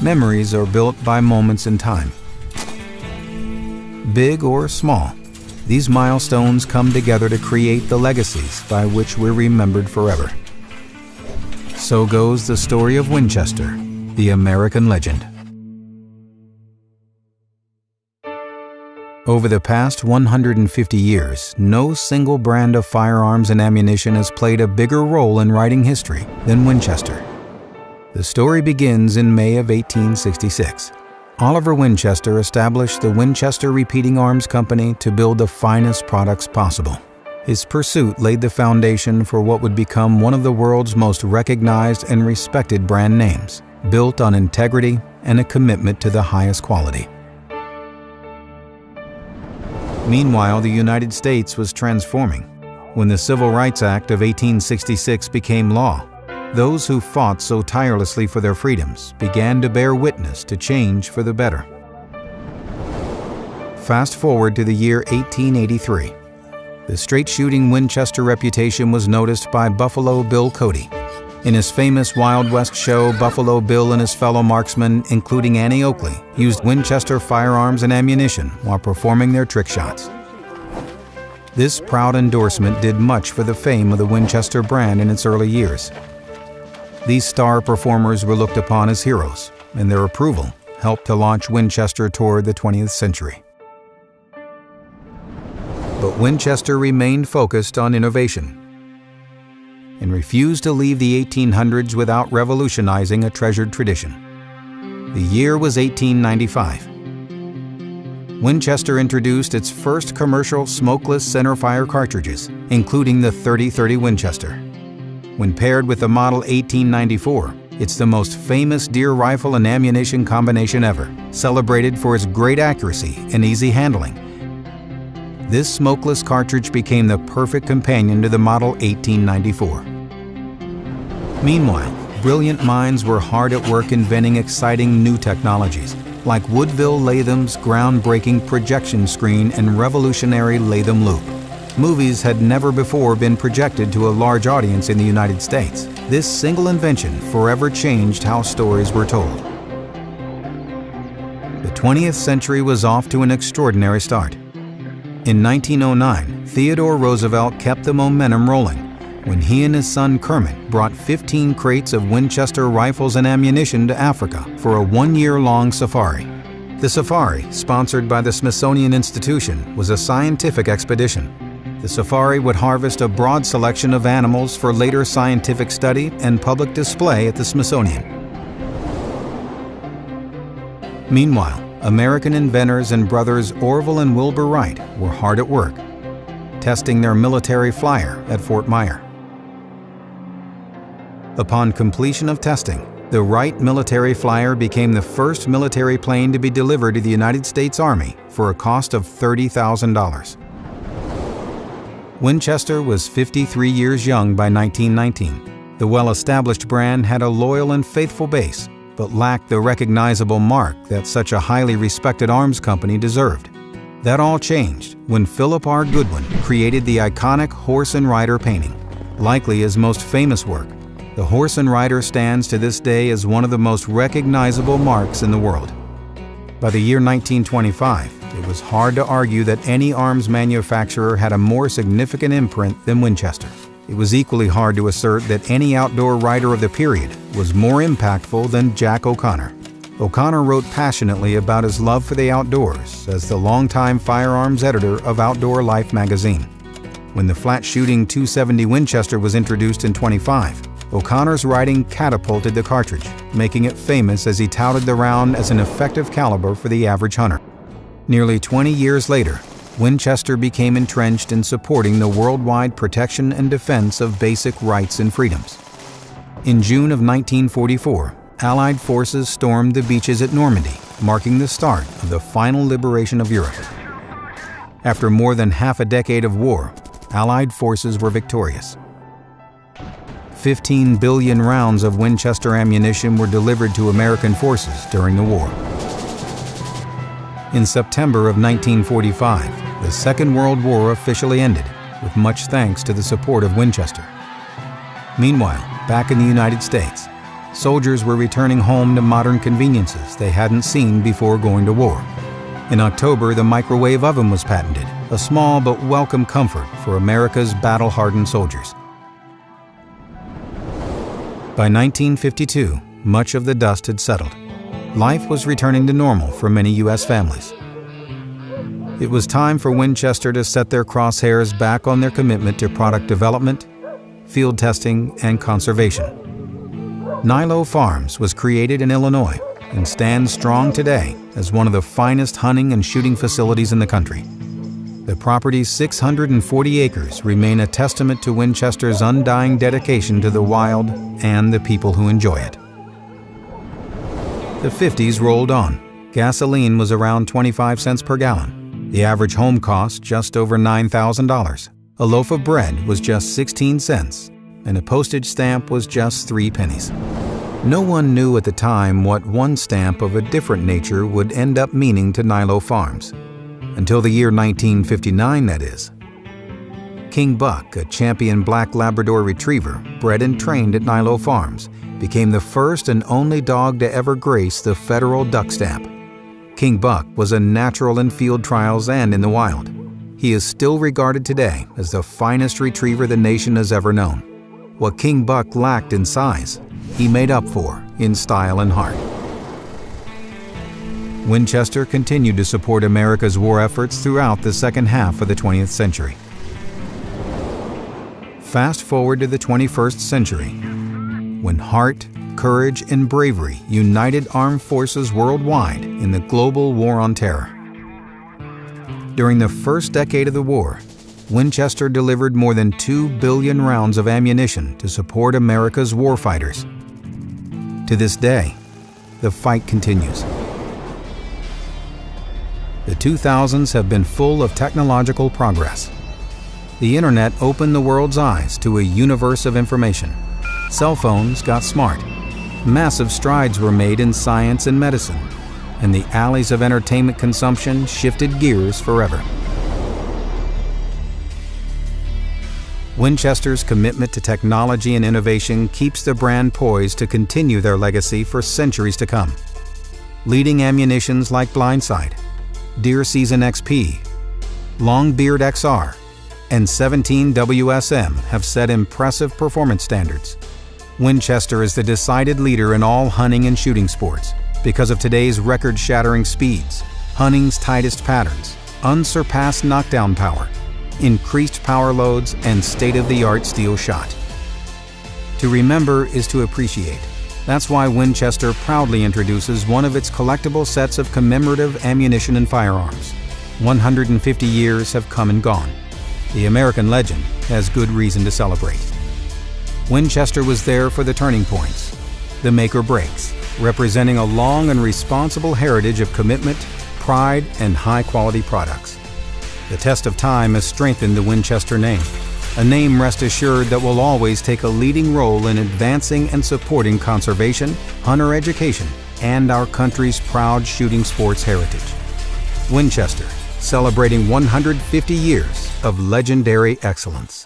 Memories are built by moments in time. Big or small, these milestones come together to create the legacies by which we're remembered forever. So goes the story of Winchester, the American legend. Over the past 150 years, no single brand of firearms and ammunition has played a bigger role in writing history than Winchester. The story begins in May of 1866. Oliver Winchester established the Winchester Repeating Arms Company to build the finest products possible. His pursuit laid the foundation for what would become one of the world's most recognized and respected brand names, built on integrity and a commitment to the highest quality. Meanwhile, the United States was transforming. When the Civil Rights Act of 1866 became law, those who fought so tirelessly for their freedoms began to bear witness to change for the better. Fast forward to the year 1883. The straight-shooting Winchester reputation was noticed by Buffalo Bill Cody. In his famous Wild West show, Buffalo Bill and his fellow marksmen, including Annie Oakley, used Winchester firearms and ammunition while performing their trick shots. This proud endorsement did much for the fame of the Winchester brand in its early years. These star performers were looked upon as heroes, and their approval helped to launch Winchester toward the 20th century. But Winchester remained focused on innovation and refused to leave the 1800s without revolutionizing a treasured tradition. The year was 1895. Winchester introduced its first commercial smokeless centerfire cartridges, including the .30-30 Winchester. When paired with the model 1894, it's the most famous deer rifle and ammunition combination ever, celebrated for its great accuracy and easy handling. This smokeless cartridge became the perfect companion to the model 1894. Meanwhile, brilliant minds were hard at work inventing exciting new technologies, like Woodville Latham's groundbreaking projection screen and revolutionary Latham loop. Movies had never before been projected to a large audience in the United States. This single invention forever changed how stories were told. The 20th century was off to an extraordinary start. In 1909, Theodore Roosevelt kept the momentum rolling when he and his son Kermit brought 15 crates of Winchester rifles and ammunition to Africa for a one-year-long safari. The safari, sponsored by the Smithsonian Institution, was a scientific expedition. The safari would harvest a broad selection of animals for later scientific study and public display at the Smithsonian. Meanwhile, American inventors and brothers Orville and Wilbur Wright were hard at work, testing their military flyer at Fort Myer. Upon completion of testing, the Wright military flyer became the first military plane to be delivered to the United States Army for a cost of $30,000. Winchester was 53 years young by 1919. The well-established brand had a loyal and faithful base, but lacked the recognizable mark that such a highly respected arms company deserved. That all changed when Philip R. Goodwin created the iconic Horse and Rider painting. Likely his most famous work, the Horse and Rider stands to this day as one of the most recognizable marks in the world. By the year 1925, it was hard to argue that any arms manufacturer had a more significant imprint than Winchester. It was equally hard to assert that any outdoor rider of the period was more impactful than Jack O'Connor. O'Connor wrote passionately about his love for the outdoors as the longtime firearms editor of Outdoor Life magazine. When the flat-shooting .270 Winchester was introduced in '25, O'Connor's writing catapulted the cartridge, making it famous as he touted the round as an effective caliber for the average hunter. Nearly 20 years later, Winchester became entrenched in supporting the worldwide protection and defense of basic rights and freedoms. In June of 1944, Allied forces stormed the beaches at Normandy, marking the start of the final liberation of Europe. After more than half a decade of war, Allied forces were victorious. 15 billion rounds of Winchester ammunition were delivered to American forces during the war. In September of 1945, the Second World War officially ended, with much thanks to the support of Winchester. Meanwhile, back in the United States, soldiers were returning home to modern conveniences they hadn't seen before going to war. In October, the microwave oven was patented, a small but welcome comfort for America's battle-hardened soldiers. By 1952, much of the dust had settled. Life was returning to normal for many U.S. families. It was time for Winchester to set their crosshairs back on their commitment to product development, field testing, and conservation. Nilo Farms was created in Illinois and stands strong today as one of the finest hunting and shooting facilities in the country. The property's 640 acres remain a testament to Winchester's undying dedication to the wild and the people who enjoy it. The 50s rolled on. Gasoline was around 25 cents per gallon. The average home cost just over $9,000. A loaf of bread was just 16 cents, and a postage stamp was just 3 pennies. No one knew at the time what one stamp of a different nature would end up meaning to Nilo Farms. Until the year 1959, that is. King Buck, a champion black Labrador retriever bred and trained at Nilo Farms, became the first and only dog to ever grace the federal duck stamp. King Buck was a natural in field trials and in the wild. He is still regarded today as the finest retriever the nation has ever known. What King Buck lacked in size, he made up for in style and heart. Winchester continued to support America's war efforts throughout the second half of the 20th century. Fast forward to the 21st century, when heart, courage, and bravery united armed forces worldwide in the global war on terror. During the first decade of the war, Winchester delivered more than 2 billion rounds of ammunition to support America's warfighters. To this day, the fight continues. The 2000s have been full of technological progress. The internet opened the world's eyes to a universe of information. Cell phones got smart. Massive strides were made in science and medicine, and the alleys of entertainment consumption shifted gears forever. Winchester's commitment to technology and innovation keeps the brand poised to continue their legacy for centuries to come. Leading ammunitions like Blindside, Deer Season XP, Longbeard XR, and 17 WSM have set impressive performance standards. Winchester is the decided leader in all hunting and shooting sports because of today's record-shattering speeds, hunting's tightest patterns, unsurpassed knockdown power, increased power loads, and state-of-the-art steel shot. To remember is to appreciate. That's why Winchester proudly introduces one of its collectible sets of commemorative ammunition and firearms. 150 years have come and gone. The American legend has good reason to celebrate. Winchester was there for the turning points, the make or breaks, representing a long and responsible heritage of commitment, pride, and high-quality products. The test of time has strengthened the Winchester name, a name, rest assured, that will always take a leading role in advancing and supporting conservation, hunter education, and our country's proud shooting sports heritage. Winchester, celebrating 150 years of legendary excellence.